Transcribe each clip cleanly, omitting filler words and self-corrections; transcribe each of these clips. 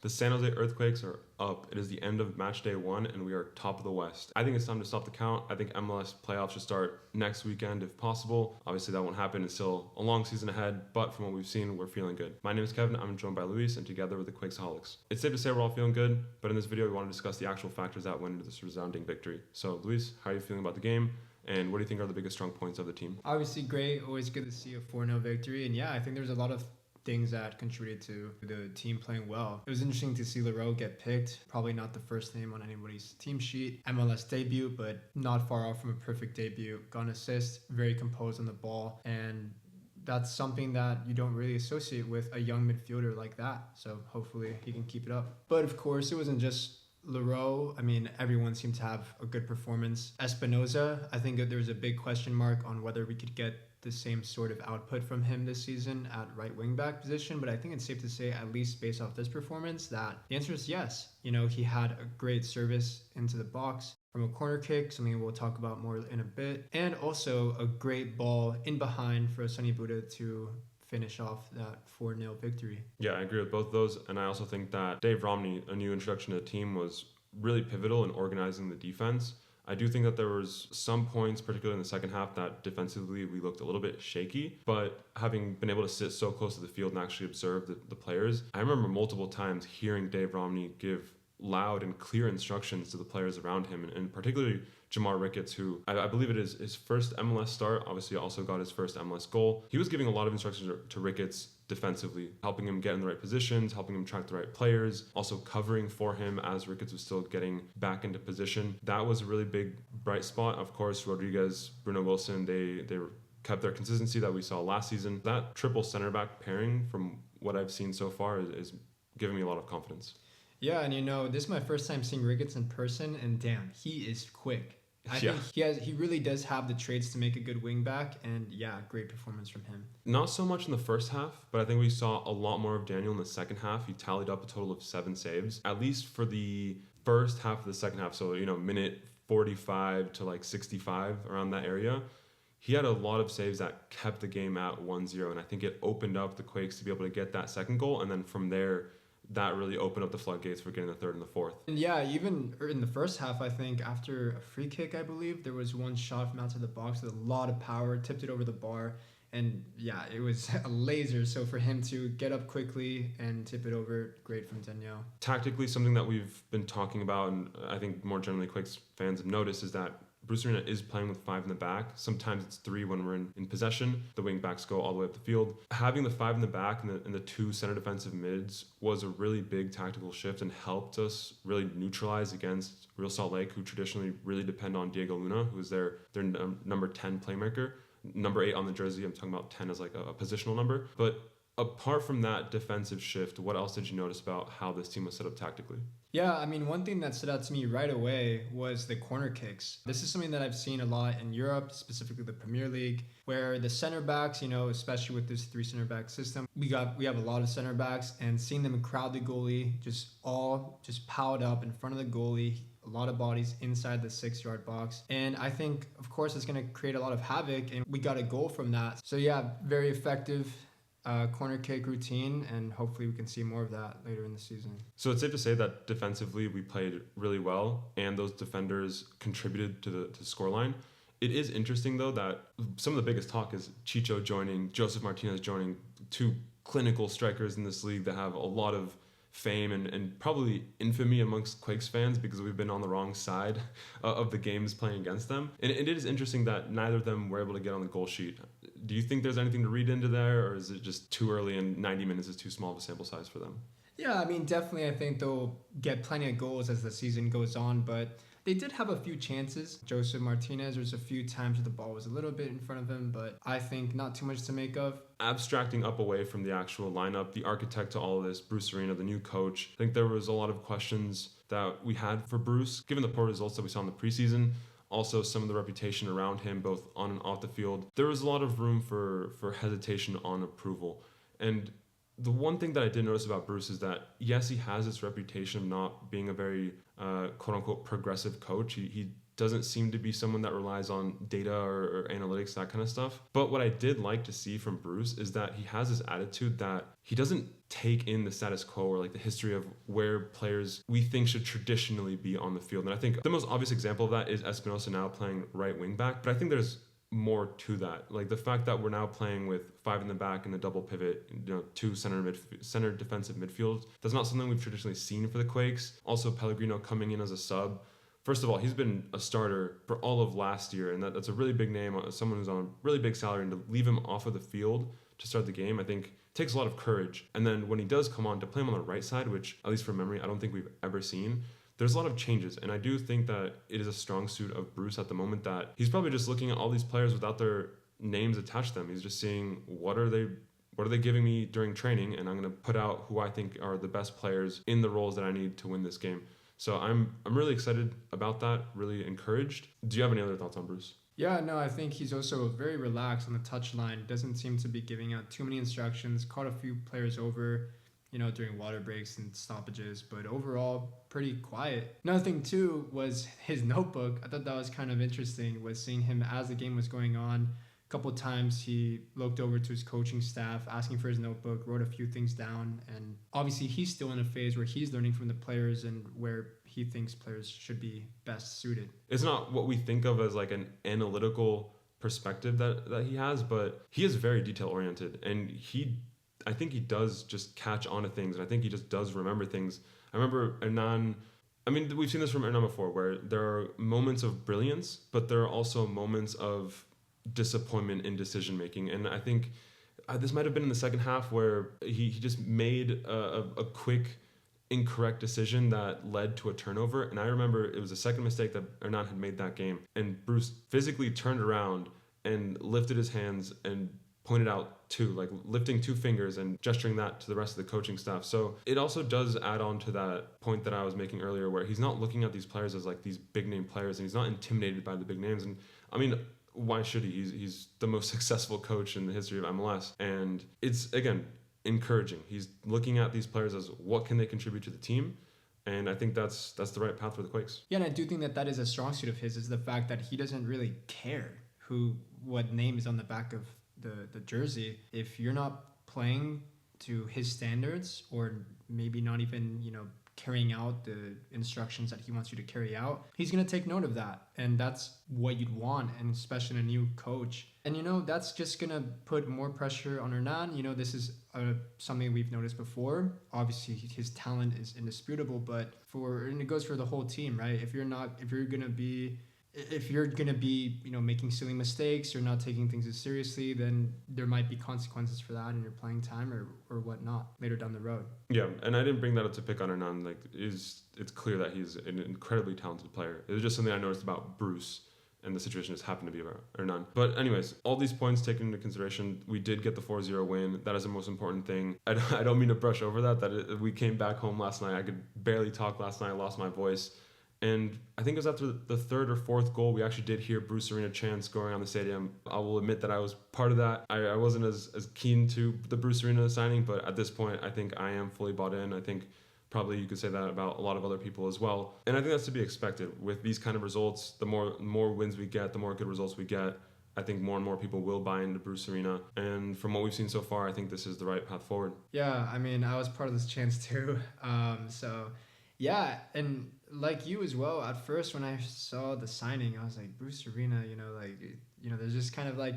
The San Jose Earthquakes are up. It is the end of match day 1, and we are top of the West. I think it's time to stop the count. I think MLS playoffs should start next weekend if possible. Obviously, that won't happen. It's still a long season ahead, but from what we've seen, we're feeling good. My name is Kevin. I'm joined by Luis, and together we're the Quakesaholics. It's safe to say we're all feeling good, but in this video, we want to discuss the actual factors that went into this resounding victory. So, Luis, how are you feeling about the game? And what do you think are the biggest strong points of the team? Obviously, great. Always good to see a 4-0 victory. And yeah, I think there's a lot of things that contributed to the team playing well. It was interesting to see Leroux get picked. Probably not the first name on anybody's team sheet. MLS debut, but not far off from a perfect debut. Got an assist, very composed on the ball. And that's something that you don't really associate with a young midfielder like that. So hopefully he can keep it up. But of course, it wasn't just Leroux. I mean, everyone seemed to have a good performance. Espinoza, I think that there's a big question mark on whether we could get the same sort of output from him this season at right wing back position, but I think it's safe to say, at least based off this performance, that the answer is yes. You know, he had a great service into the box from a corner kick, something we'll talk about more in a bit, and also a great ball in behind for Sonny Buddha to finish off that 4-0 victory. Yeah, I agree with both those, and I also think that Dave Romney, a new introduction to the team, was really pivotal in organizing the defense. I do think that there was some points, particularly in the second half, that defensively we looked a little bit shaky, but having been able to sit so close to the field and actually observe the players, I remember multiple times hearing Dave Romney give loud and clear instructions to the players around him, and particularly Jamar Ricketts, who I believe it is his first MLS start, obviously also got his first MLS goal. He was giving a lot of instructions to Ricketts defensively, helping him get in the right positions, helping him track the right players, also covering for him as Ricketts was still getting back into position. That was a really big bright spot. Of course, Rodriguez, Bruno Wilson, they kept their consistency that we saw last season. That triple center back pairing, from what I've seen so far, is giving me a lot of confidence. Yeah, and you know, this is my first time seeing Ricketts in person, and damn, he is quick. I think he really does have the traits to make a good wing back, and yeah, great performance from him. Not so much in the first half, but I think we saw a lot more of Daniel in the second half. He tallied up a total of 7 saves, at least for the first half of the second half. So, you know, minute 45 to like 65, around that area. He had a lot of saves that kept the game at 1-0, and I think it opened up the Quakes to be able to get that second goal, and then from there, that really opened up the floodgates for getting the third and the fourth. And yeah, even in the first half, I think after a free kick, I believe, there was one shot from outside the box with a lot of power, tipped it over the bar. And yeah, it was a laser. So for him to get up quickly and tip it over, great from Daniel. Tactically, something that we've been talking about, and I think more generally Quakes fans have noticed, is that Bruce Arena is playing with 5 in the back. Sometimes it's 3 when we're in possession. The wing backs go all the way up the field. Having the 5 in the back and the 2 center defensive mids was a really big tactical shift and helped us really neutralize against Real Salt Lake, who traditionally really depend on Diego Luna, who's their number 10 playmaker. Number 8 on the jersey. I'm talking about 10 as like a positional number. But apart from that defensive shift, what else did you notice about how this team was set up tactically? Yeah, I mean, one thing that stood out to me right away was the corner kicks. This is something that I've seen a lot in Europe, specifically the Premier League, where the center backs, you know, especially with this 3 center back system, we have a lot of center backs, and seeing them crowd the goalie, just piled up in front of the goalie, a lot of bodies inside the 6-yard box. And I think, of course, it's going to create a lot of havoc, and we got a goal from that. So yeah, very effective corner kick routine, and hopefully we can see more of that later in the season. So it's safe to say that defensively we played really well, and those defenders contributed to the scoreline. It is interesting, though, that some of the biggest talk is Chicho joining, Joseph Martinez joining, 2 clinical strikers in this league that have a lot of fame and probably infamy amongst Quakes fans because we've been on the wrong side of the games playing against them. And it is interesting that neither of them were able to get on the goal sheet. Do you think there's anything to read into there, or is it just too early and 90 minutes is too small of a sample size for them? Yeah, I mean, definitely I think they'll get plenty of goals as the season goes on, but they did have a few chances. Joseph Martinez, there's a few times where the ball was a little bit in front of him, but I think not too much to make of. Abstracting up away from the actual lineup, the architect to all of this, Bruce Arena, the new coach, I think there was a lot of questions that we had for Bruce, given the poor results that we saw in the preseason. Also, some of the reputation around him, both on and off the field. There was a lot of room for hesitation on approval. And the one thing that I did notice about Bruce is that, yes, he has this reputation of not being a very, quote-unquote, progressive coach. He doesn't seem to be someone that relies on data or analytics, that kind of stuff. But what I did like to see from Bruce is that he has this attitude that he doesn't take in the status quo or like the history of where players we think should traditionally be on the field. And I think the most obvious example of that is Espinosa now playing right wing back, but I think there's more to that. Like the fact that we're now playing with 5 in the back and the double pivot, 2 center defensive midfields. That's not something we've traditionally seen for the Quakes. Also, Pellegrino coming in as a sub. First of all, he's been a starter for all of last year, and that's a really big name, someone who's on a really big salary, and to leave him off of the field to start the game, I think takes a lot of courage. And then when he does come on, to play him on the right side, which, at least from memory, I don't think we've ever seen, there's a lot of changes. And I do think that it is a strong suit of Bruce at the moment that he's probably just looking at all these players without their names attached to them. He's just seeing what are they giving me during training, and I'm going to put out who I think are the best players in the roles that I need to win this game. So I'm really excited about that, really encouraged. Do you have any other thoughts on Bruce? Yeah, no, I think he's also very relaxed on the touchline. Doesn't seem to be giving out too many instructions. Caught a few players over, during water breaks and stoppages, but overall pretty quiet. Another thing too was his notebook. I thought that was kind of interesting, was seeing him as the game was going on. A couple of times he looked over to his coaching staff, asking for his notebook, wrote a few things down, and obviously he's still in a phase where he's learning from the players and where he thinks players should be best suited. It's not what we think of as like an analytical perspective that he has, but he is very detail oriented, and I think he does just catch on to things, and I think he just does remember things. I remember Hernan. I mean, we've seen this from Hernan before, where there are moments of brilliance, but there are also moments of disappointment in decision making. And I think this might have been in the second half where he just made a quick, incorrect decision that led to a turnover. And I remember it was the second mistake that Hernan had made that game. And Bruce physically turned around and lifted his hands and pointed out lifting 2 fingers and gesturing that to the rest of the coaching staff. So it also does add on to that point that I was making earlier, where he's not looking at these players as like these big name players, and he's not intimidated by the big names. And I mean, why should he? He's the most successful coach in the history of MLS. And it's, again, encouraging. He's looking at these players as what can they contribute to the team. And I think that's the right path for the Quakes. Yeah, and I do think that is a strong suit of his, is the fact that he doesn't really care what name is on the back of the jersey. If you're not playing to his standards, or maybe not even carrying out the instructions that he wants you to carry out, he's going to take note of that. And that's what you'd want, and especially in a new coach. And that's just going to put more pressure on Hernan. This is something we've noticed before. Obviously his talent is indisputable, but it goes for the whole team, right? If you're going to be making silly mistakes or not taking things as seriously, then there might be consequences for that in your playing time or whatnot later down the road. Yeah, and I didn't bring that up to pick on Hernan. It's clear that he's an incredibly talented player. It was just something I noticed about Bruce, and the situation just happened to be about Hernan. But anyways, all these points taken into consideration, we did get the 4-0 win. That is the most important thing. I don't mean to brush over that we came back home last night. I could barely talk last night. I lost my voice. And I think it was after the 3rd or 4th goal, we actually did hear Bruce Arena chants going on the stadium. I will admit that I was part of that. I wasn't as keen to the Bruce Arena signing, but at this point, I think I am fully bought in. I think probably you could say that about a lot of other people as well. And I think that's to be expected. With these kind of results, the more wins we get, the more good results we get, I think more and more people will buy into Bruce Arena. And from what we've seen so far, I think this is the right path forward. Yeah, I mean, I was part of this chance too. So, yeah, and like you as well, at first when I saw the signing, I was like, Bruce Arena, there's just kind of like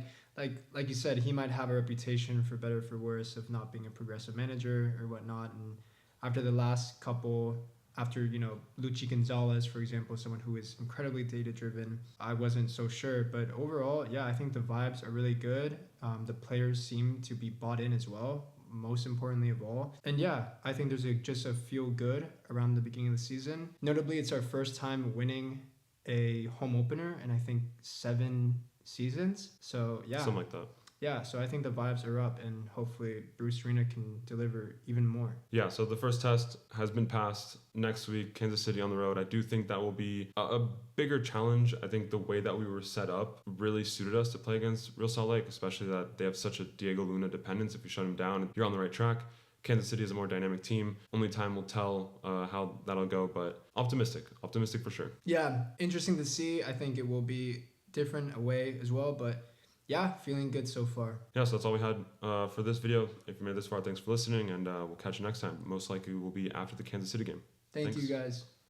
you said, he might have a reputation, for better or for worse, of not being a progressive manager or whatnot. And after the last couple, Luchi Gonzalez, for example, someone who is incredibly data-driven, I wasn't so sure. But overall, yeah, I think the vibes are really good. The players seem to be bought in as well, most importantly of all. And yeah, I think there's just a feel good around the beginning of the season. Notably, it's our first time winning a home opener in, I think, 7 seasons. So yeah. Something like that. Yeah, so I think the vibes are up, and hopefully Bruce Arena can deliver even more. Yeah, so the first test has been passed. Next week, Kansas City on the road. I do think that will be a bigger challenge. I think the way that we were set up really suited us to play against Real Salt Lake, especially that they have such a Diego Luna dependence. If you shut him down, you're on the right track. Kansas City is a more dynamic team. Only time will tell how that'll go, but optimistic for sure. Yeah, interesting to see. I think it will be different away as well, but yeah, feeling good so far. Yeah, so that's all we had for this video. If you made it this far, thanks for listening, and we'll catch you next time. Most likely will be after the Kansas City game. Thank Thanks. you guys.